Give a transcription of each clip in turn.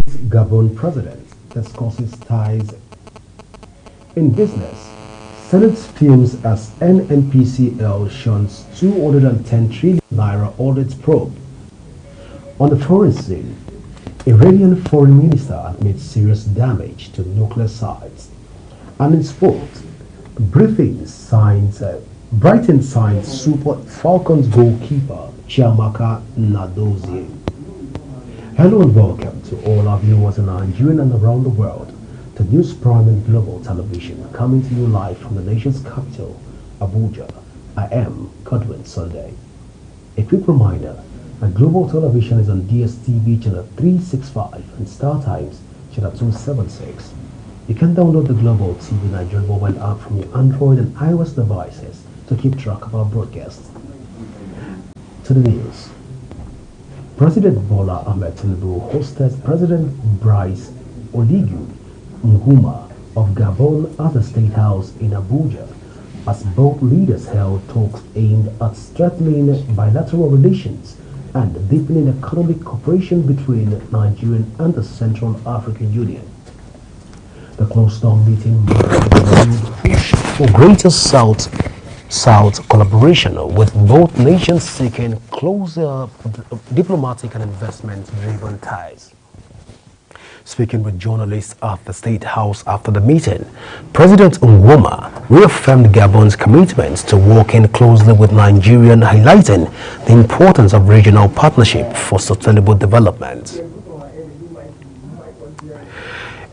Gabon president discusses ties in business. Senate films as NNPCL shuns 210 trillion naira audit probe. On the foreign scene, Iranian foreign minister admits serious damage to nuclear sites. And in sports, Brighton signs Super Falcons goalkeeper Chiamaka Nadozie. Hello and welcome to all our viewers in Nigeria and around the world to News Prime and Global Television, coming to you live from the nation's capital, Abuja. I am Godwin Sunday. A quick reminder that Global Television is on DSTV channel 365 and Star Times channel 276. You can download the Global TV Nigeria mobile app from your Android and iOS devices to keep track of our broadcasts. To the news. President Bola Ahmed Tinubu hosted President Brice Oligui Nguema of Gabon at the State House in Abuja as both leaders held talks aimed at strengthening bilateral relations and deepening economic cooperation between Nigeria and the Central African Union. The closed-door meeting marked a renewed push for greater South collaboration, with both nations seeking closer diplomatic and investment-driven ties. Speaking with journalists at the State House after the meeting, President Nguema reaffirmed Gabon's commitment to working closely with Nigeria, highlighting the importance of regional partnership for sustainable development.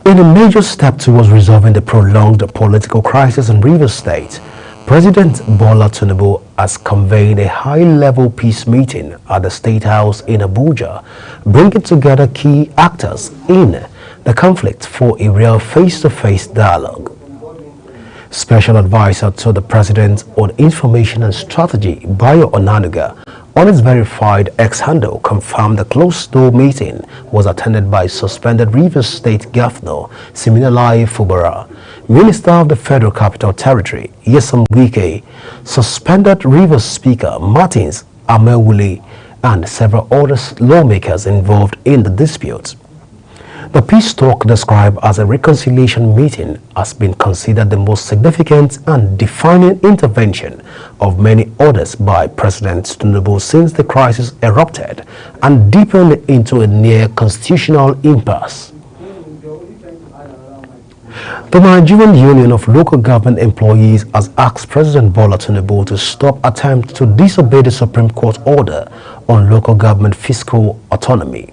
In a major step towards resolving the prolonged political crisis in Rivers State, President Bola Tinubu has convened a high-level peace meeting at the State House in Abuja, bringing together key actors in the conflict for a real face-to-face dialogue. Special Advisor to the President on Information and Strategy, Bayo Onanuga, on his verified X-handle, confirmed the closed-door meeting was attended by suspended Rivers State Governor Siminalayi Fubara, Minister of the Federal Capital Territory Nyesom Wike, suspended Rivers Speaker Martins Amewule, and several other lawmakers involved in the dispute. The peace talk, described as a reconciliation meeting, has been considered the most significant and defining intervention of many others by President Tinubu since the crisis erupted and deepened into a near-constitutional impasse. The Nigerian Union of Local Government Employees has asked President Bola Tinubu to stop attempts to disobey the Supreme Court order on local government fiscal autonomy.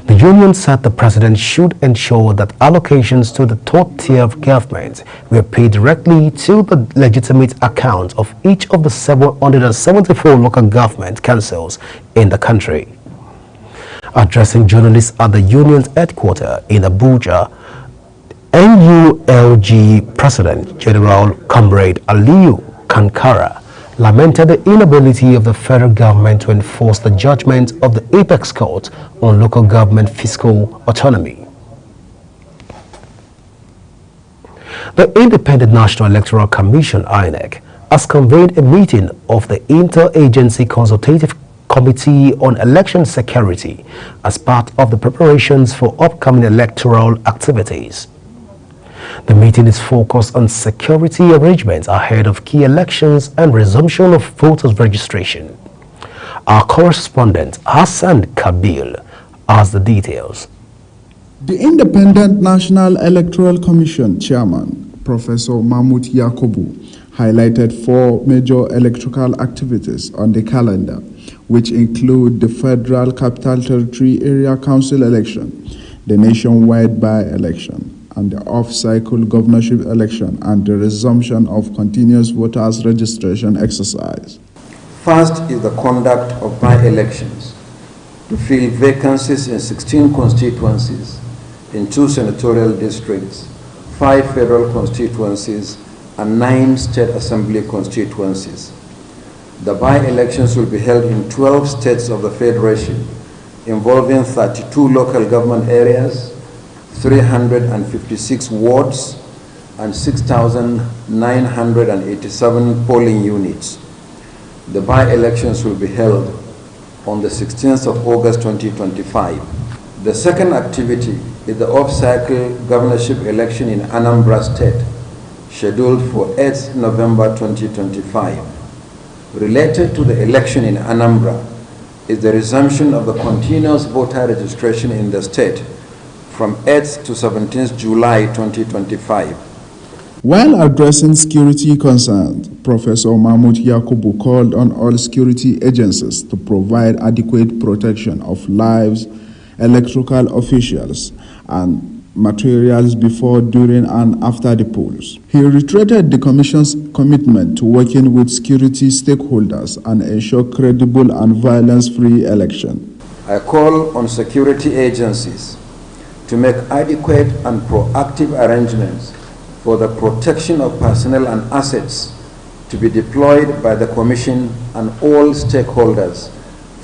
The union said the president should ensure that allocations to the third tier of government were paid directly to the legitimate account of each of the 774 local government councils in the country. Addressing journalists at the union's headquarters in Abuja, NULG President General Comrade Aliyu Kankara lamented the inability of the federal government to enforce the judgment of the Apex Court on local government fiscal autonomy. The Independent National Electoral Commission (INEC) has convened a meeting of the Interagency Consultative Committee on Election Security as part of the preparations for upcoming electoral activities. The meeting is focused on security arrangements ahead of key elections and resumption of voters' registration. Our correspondent Hassan Kabil has the details. The Independent National Electoral Commission Chairman, Professor Mahmoud Yakubu, highlighted 4 major electoral activities on the calendar, which include the Federal Capital Territory Area Council election, the nationwide by-election, and the off-cycle governorship election, and the resumption of continuous voters registration exercise. First is the conduct of by-elections to fill vacancies in 16 constituencies, in 2 senatorial districts, 5 federal constituencies, and 9 state assembly constituencies. The by-elections will be held in 12 states of the Federation, involving 32 local government areas, 356 wards, and 6,987 polling units. The by-elections will be held on the 16th of August 2025, The second activity is the off-cycle governorship election in Anambra State, scheduled for 8th November 2025. Related to the election in Anambra is the resumption of the continuous voter registration in the state from 8th to 17th July 2025. While addressing security concerns, Professor Mahmood Yakubu called on all security agencies to provide adequate protection of lives, electoral officials, and materials before, during, and after the polls. He reiterated the Commission's commitment to working with security stakeholders and ensure credible and violence-free election. I call on security agencies to make adequate and proactive arrangements for the protection of personnel and assets to be deployed by the Commission and all stakeholders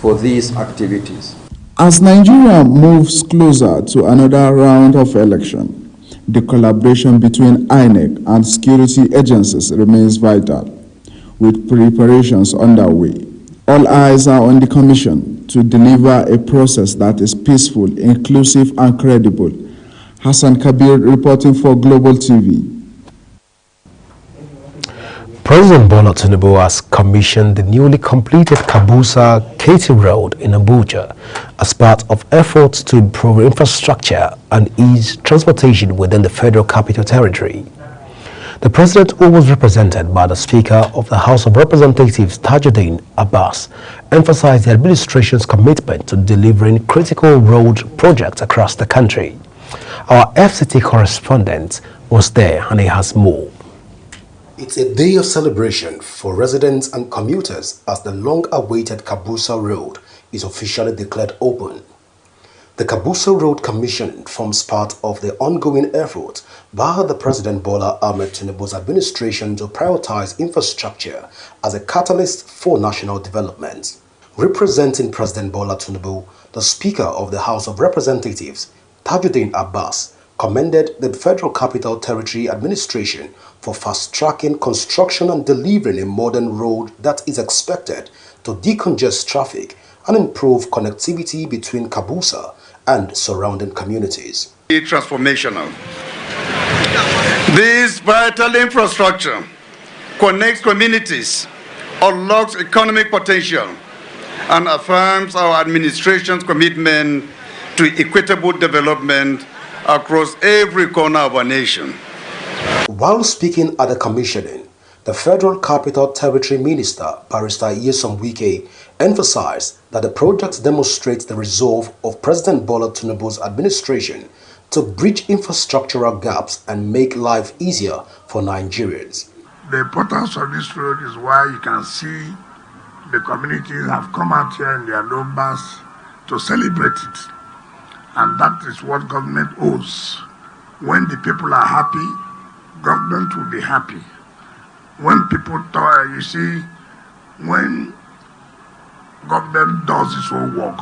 for these activities. As Nigeria moves closer to another round of election, the collaboration between INEC and security agencies remains vital, with preparations underway. All eyes are on the Commission to deliver a process that is peaceful, inclusive, and credible. Hassan Kabir reporting for Global TV. President Bola Tinubu has commissioned the newly completed Kabusa-Katy Road in Abuja as part of efforts to improve infrastructure and ease transportation within the Federal Capital Territory. The president, who was represented by the Speaker of the House of Representatives, Tajuddin Abbas, emphasized the administration's commitment to delivering critical road projects across the country. Our FCT correspondent was there and he has more. It's a day of celebration for residents and commuters as the long-awaited Kabusa Road is officially declared open. The Kabusa Road Commission forms part of the ongoing effort by the President Bola Ahmed Tinubu's administration to prioritize infrastructure as a catalyst for national development. Representing President Bola Tinubu, the Speaker of the House of Representatives, Tajuddin Abbas, commended the Federal Capital Territory Administration for fast-tracking construction and delivering a modern road that is expected to decongest traffic and improve connectivity between Kabusa and surrounding communities. Transformational. This vital infrastructure connects communities, unlocks economic potential, and affirms our administration's commitment to equitable development across every corner of our nation. While speaking at the commissioning, the Federal Capital Territory Minister, Barrister Nyesom Wike, emphasized that the project demonstrates the resolve of President Bola Tinubu's administration to bridge infrastructural gaps and make life easier for Nigerians. The importance of this road is why you can see the communities have come out here in their numbers to celebrate it. And that is what government owes. When the people are happy, government will be happy. When people talk, you see, when government does its own work,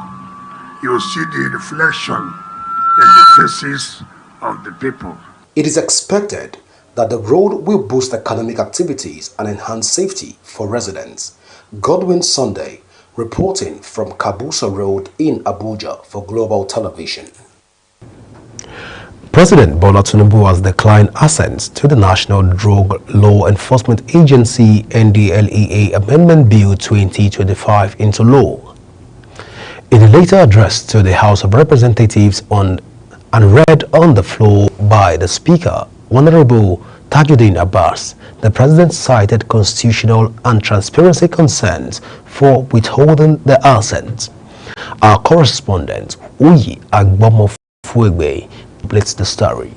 you'll see the reflection in the faces of the people. It is expected that the road will boost economic activities and enhance safety for residents. Godwin Sunday, reporting from Kabusa Road in Abuja for Global Television. President Bola Tinubu has declined assent to the National Drug Law Enforcement Agency NDLEA Amendment Bill 2025 into law. In a later address to the House of Representatives and read on the floor by the Speaker, Honorable Tajuddin Abbas, the President cited constitutional and transparency concerns for withholding the assent. Our correspondent, Uyi Agbomofuegbe, completes the story.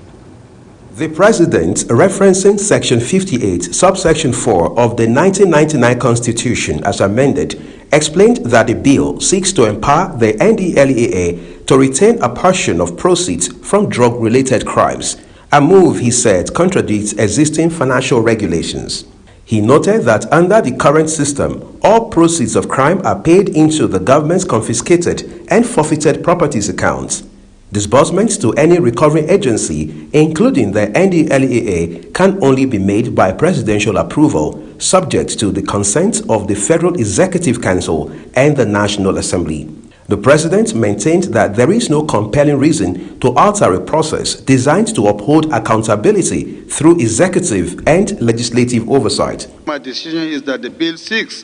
The President, referencing Section 58, subsection 4 of the 1999 Constitution as amended, explained that the bill seeks to empower the NDLEA to retain a portion of proceeds from drug-related crimes, a move, he said, contradicts existing financial regulations. He noted that under the current system, all proceeds of crime are paid into the government's confiscated and forfeited properties accounts. Disbursements to any recovery agency, including the NDLEA, can only be made by presidential approval, subject to the consent of the Federal Executive Council and the National Assembly. The president maintained that there is no compelling reason to alter a process designed to uphold accountability through executive and legislative oversight. My decision is that the bill seeks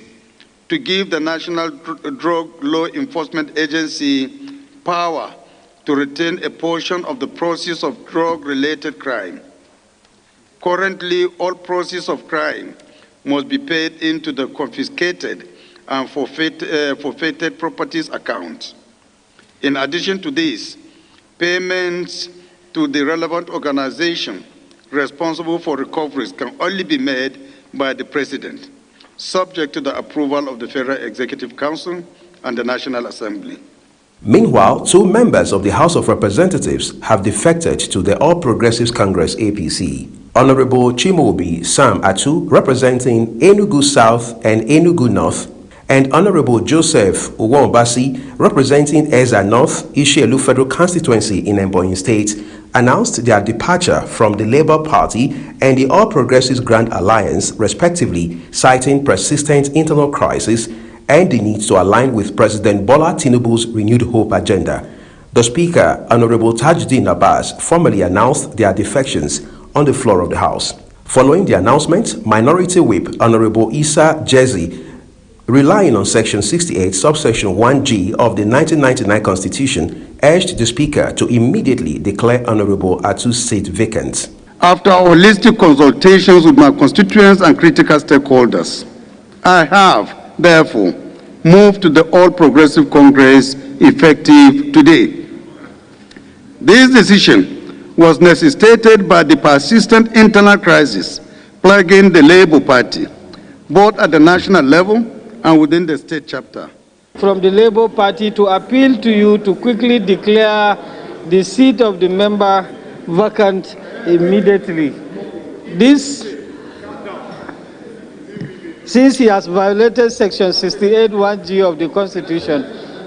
to give the National Drug Law Enforcement Agency power to retain a portion of the proceeds of drug-related crime. Currently, all proceeds of crime must be paid into the confiscated and forfeited properties account. In addition to this, payments to the relevant organization responsible for recoveries can only be made by the President, subject to the approval of the Federal Executive Council and the National Assembly. Meanwhile, 2 members of the House of Representatives have defected to the All Progressives Congress APC. Honorable Chimobi Sam Atu, representing Enugu South and Enugu North, and Honorable Joseph Uwombasi, representing Ezza North, Ishielu Federal Constituency in Ebonyi State, announced their departure from the Labour Party and the All Progressives Grand Alliance, respectively, citing persistent internal crisis and the need to align with President Bola Tinubu's renewed hope agenda. The Speaker, Honorable Tajuddin Abbas, formally announced their defections on the floor of the House. Following the announcement, Minority Whip Honorable Issa Jezi, relying on Section 68, subsection 1G of the 1999 Constitution, urged the Speaker to immediately declare Honorable Atu's seat vacant. After holistic consultations with my constituents and critical stakeholders, I have, therefore, moved to the All Progressive Congress effective today. This decision was necessitated by the persistent internal crisis plaguing the Labour Party, both at the national level and within the state chapter. From the Labour Party to appeal to you to quickly declare the seat of the member vacant immediately. This, since he has violated Section 68 1G of the Constitution.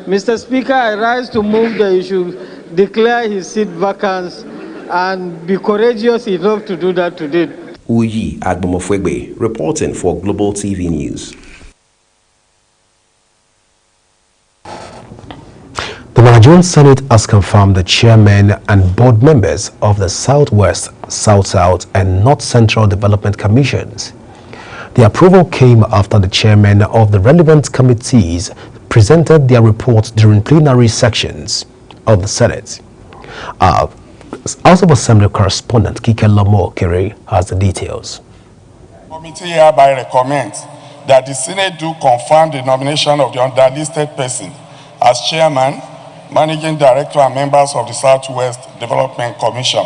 Mr. Speaker, I rise to move that you should declare his seat vacant and be courageous enough to do that today. Uyi Agbomofwegbe, reporting for Global TV News. The Nigerian Senate has confirmed the chairman and board members of the Southwest, South-South, and North Central Development Commissions. The approval came after the chairman of the relevant committees presented their reports during plenary sections of the Senate. House of Assembly correspondent Kike Lomo Kere has the details. The committee hereby recommends that the Senate do confirm the nomination of the underlisted person as chairman, managing director, and members of the Southwest Development Commission.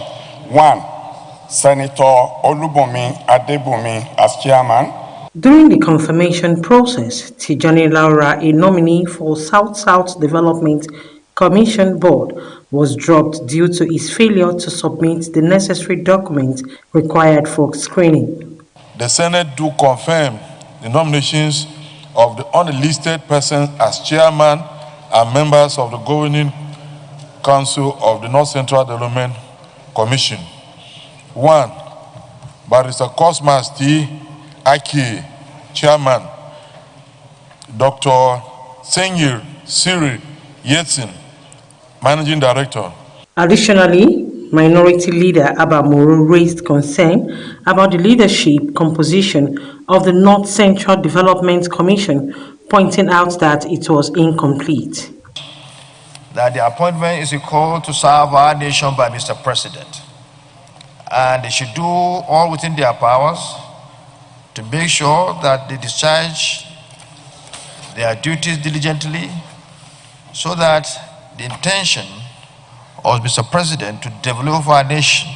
1. Senator Olubunmi Adebunmi as chairman. During the confirmation process, Tijani Laura, a nominee for South-South Development Commission Board, was dropped due to his failure to submit the necessary documents required for screening. The Senate do confirm the nominations of the unlisted persons as chairman and members of the Governing Council of the North Central Development Commission. 1. Barrister Cosmas T. Aki, chairman. Dr. Senyir Siri Yetsin, managing director. Additionally, Minority Leader Abba Moro raised concern about the leadership composition of the North Central Development Commission, pointing out that it was incomplete. That the appointment is a call to serve our nation by Mr. President, and they should do all within their powers to make sure that they discharge their duties diligently, so that the intention of Mr. President to develop our nation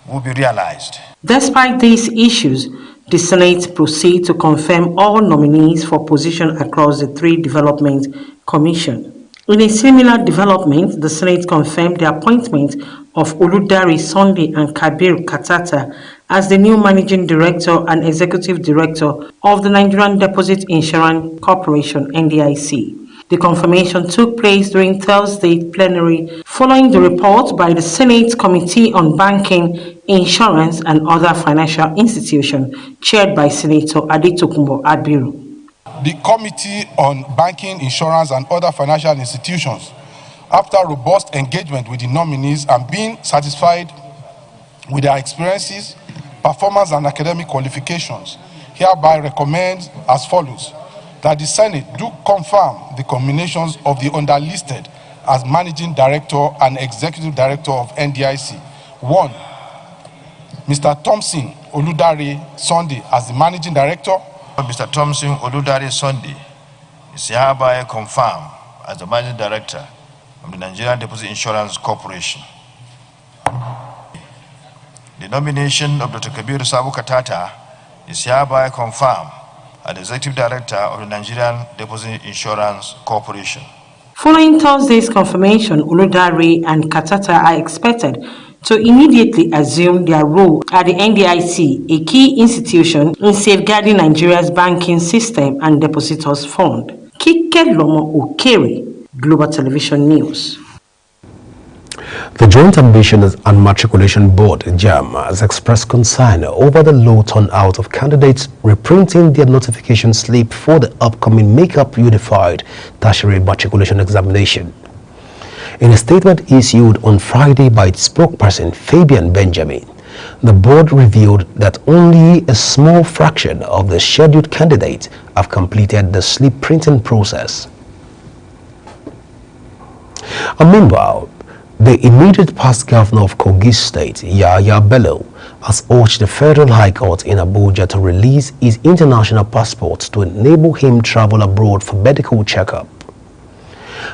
will be realized. Despite these issues, the Senate proceeded to confirm all nominees for position across the 3 development commissions. In a similar development, the Senate confirmed the appointment of Oludari Sunday and Kabir Katata as the new Managing Director and Executive Director of the Nigerian Deposit Insurance Corporation, NDIC. The confirmation took place during Thursday plenary following the report by the Senate Committee on Banking, Insurance and Other Financial Institutions, chaired by Senator Adetokunbo Abiru. the Committee on Banking, Insurance, and Other Financial Institutions, after robust engagement with the nominees and being satisfied with their experiences, performance, and academic qualifications, hereby recommends as follows: that the Senate do confirm the combinations of the underlisted as Managing Director and Executive Director of NDIC. 1, Mr. Thompson Oludare Sunday as the Managing Director. Mr. Thompson Oludare Sunday is hereby confirmed as the Managing Director of the Nigerian Deposit Insurance Corporation. The nomination of Dr. Kabir Sabu Katata is hereby confirmed as the Executive Director of the Nigerian Deposit Insurance Corporation. Following Thursday's confirmation, Oludare and Katata are expected to immediately assume their role at the NDIC, a key institution in safeguarding Nigeria's banking system and depositors fund. Kike Lomo Okere, Global Television News. The Joint Admissions and Matriculation Board, JAM, has expressed concern over the low turnout of candidates reprinting their notification slip for the upcoming Makeup Unified Tertiary Matriculation Examination. In a statement issued on Friday by its spokesperson, Fabian Benjamin, the board revealed that only a small fraction of the scheduled candidates have completed the slip printing process. And meanwhile, the immediate past governor of Kogi State, Yahaya Bello, has urged the Federal High Court in Abuja to release his international passport to enable him travel abroad for medical checkup.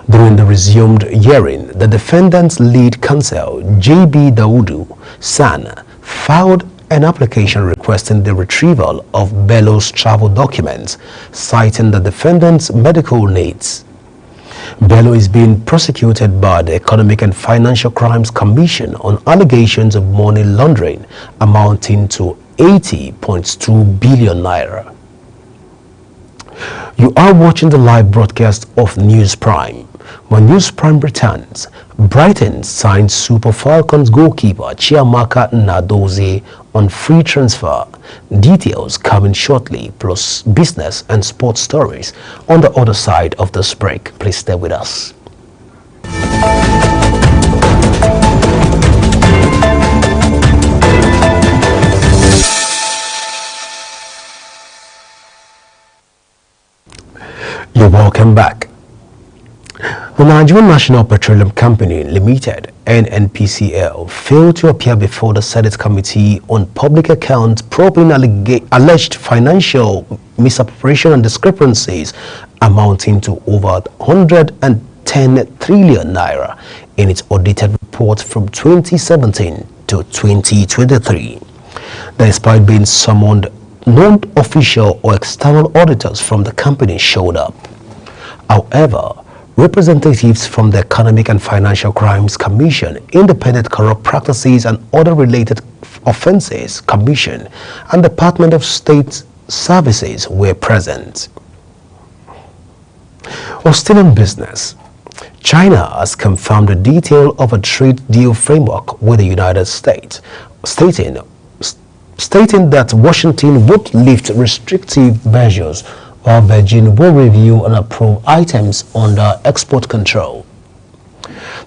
During the resumed hearing, the defendant's lead counsel, J.B. Daudu San, filed an application requesting the retrieval of Bello's travel documents, citing the defendant's medical needs. Bello is being prosecuted by the Economic and Financial Crimes Commission on allegations of money laundering amounting to 80.2 billion naira. You are watching the live broadcast of News Prime. When News Prime returns, Brighton signs Super Falcons goalkeeper Chiamaka Nnadozie on free transfer. Details coming shortly, plus business and sports stories on the other side of this break. Please stay with us. You're welcome back. The Nigerian National Petroleum Company Limited, NNPCL, failed to appear before the Senate Committee on Public Accounts probing alleged financial misappropriation and discrepancies amounting to over 110 trillion naira in its audited report from 2017 to 2023. Despite being summoned, non-official or external auditors from the company showed up. However, representatives from the Economic and Financial Crimes Commission, Independent Corrupt Practices and Other Related Offences Commission, and Department of State Services were present. Well, still in business, China has confirmed the detail of a trade deal framework with the United States, stating that Washington would lift restrictive measures while Beijing will review and approve items under export control.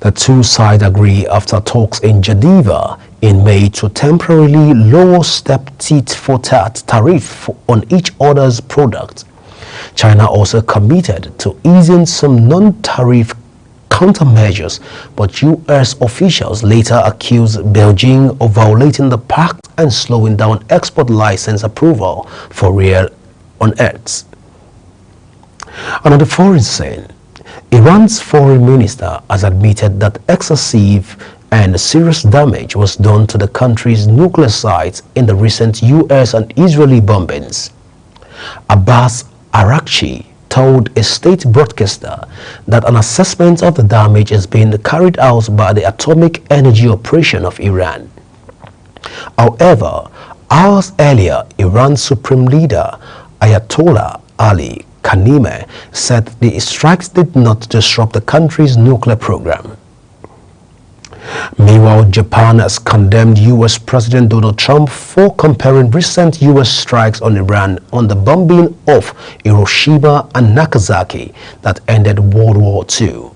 The two sides agree after talks in Geneva in May to temporarily lower step tit-for-tat tariff on each other's product. China also committed to easing some non-tariff countermeasures, but U.S. officials later accused Beijing of violating the pact and slowing down export license approval for rare earths. And on the foreign scene, Iran's foreign minister has admitted that excessive and serious damage was done to the country's nuclear sites in the recent U.S. and Israeli bombings. Abbas Araghchi told a state broadcaster that an assessment of the damage is being carried out by the Atomic Energy Operation of Iran. However, hours earlier, Iran's supreme leader, Ayatollah Ali Khamenei, said the strikes did not disrupt the country's nuclear program. Meanwhile, Japan has condemned U.S. President Donald Trump for comparing recent U.S. strikes on Iran on the bombing of Hiroshima and Nagasaki that ended World War II.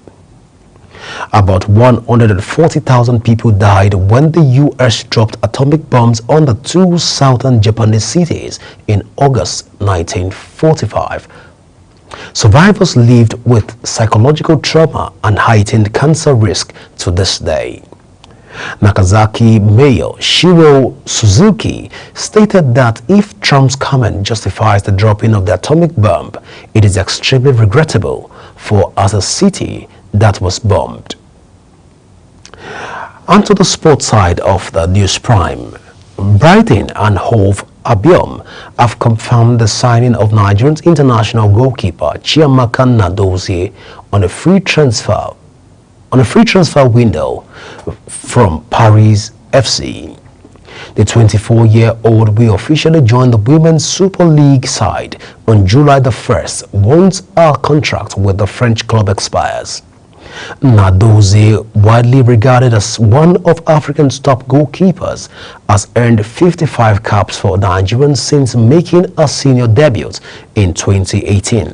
About 140,000 people died when the U.S. dropped atomic bombs on the two southern Japanese cities in August 1945. Survivors lived with psychological trauma and heightened cancer risk to this day. Nagasaki Mayor Shiro Suzuki stated that if Trump's comment justifies the dropping of the atomic bomb, it is extremely regrettable for us a city that was bombed. On to the sports side of the News Prime. Brighton and Hove Albion have confirmed the signing of Nigeria's international goalkeeper Chiamaka Nnadozie on a free transfer window from Paris FC. The 24-year-old will officially join the Women's Super League side on July the 1st once her contract with the French club expires. Nnadozie, widely regarded as one of Africa's top goalkeepers, has earned 55 caps for Nigerians since making her senior debut in 2018.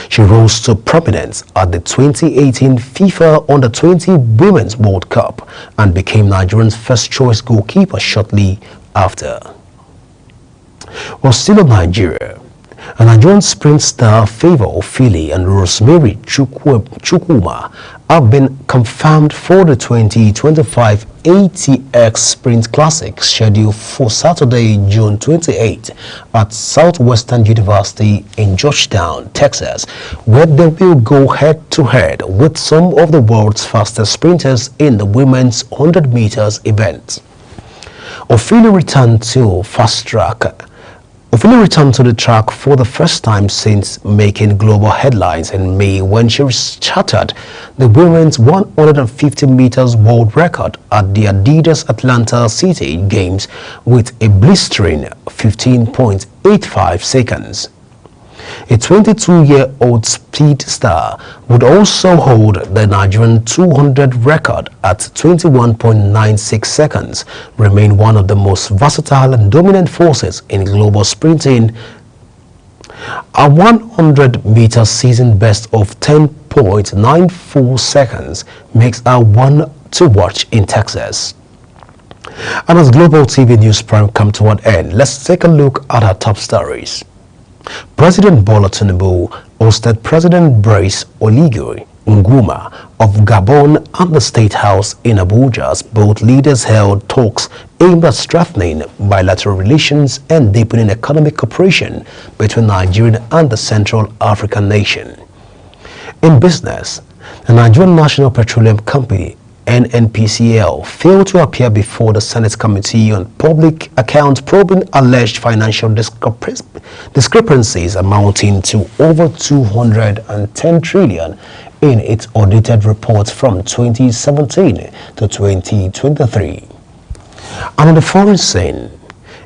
She rose to prominence at the 2018 FIFA Under-20 Women's World Cup and became Nigeria's first-choice goalkeeper shortly after. While still in Nigeria, a Nigerian sprint star Favour Ofili and Rosemary Chukwuma have been confirmed for the 2025 ATX Sprint Classic scheduled for Saturday, June 28 at Southwestern University in Georgetown, Texas, where they will go head-to-head with some of the world's fastest sprinters in the women's 100 meters event. Ofili returned to the track for the first time since making global headlines in May when she shattered the women's 150 meters world record at the Adidas Atlanta City Games with a blistering 15.85 seconds. A 22-year-old speed star would also hold the Nigerian 200 record at 21.96 seconds, remain one of the most versatile and dominant forces in global sprinting. A 100-meter season best of 10.94 seconds makes her one to watch in Texas. And as Global TV News Prime come to an end, let's take a look at our top stories. President Bola Tinubu hosted President Brice Oligui Nguema of Gabon at the State House in Abuja as both leaders held talks aimed at strengthening bilateral relations and deepening economic cooperation between Nigeria and the Central African nation. In business, the Nigerian National Petroleum Company NNPCL failed to appear before the Senate Committee on Public Accounts probing alleged financial discrepancies amounting to over 210 trillion in its audited reports from 2017 to 2023. And on the foreign scene,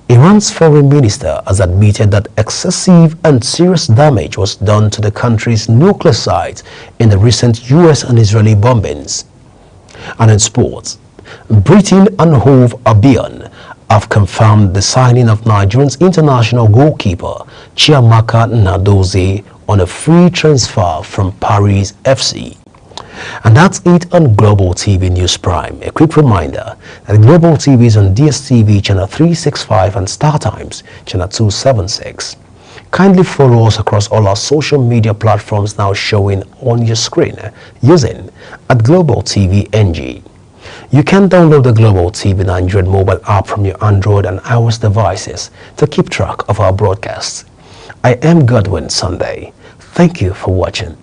Iran's foreign minister has admitted that excessive and serious damage was done to the country's nuclear sites in the recent U.S. and Israeli bombings. And in sports, Britain and Hove Albion have confirmed the signing of Nigeria's international goalkeeper Chiamaka Nnadozie on a free transfer from Paris FC. And that's it on Global TV News Prime. A quick reminder that Global TV is on DSTV channel 365 and StarTimes channel 276. Kindly follow us across all our social media platforms now showing on your screen using @Global TV NG. You can download the Global TV Nigerian mobile app from your Android and iOS devices to keep track of our broadcasts. I am Godwin Sunday. Thank you for watching.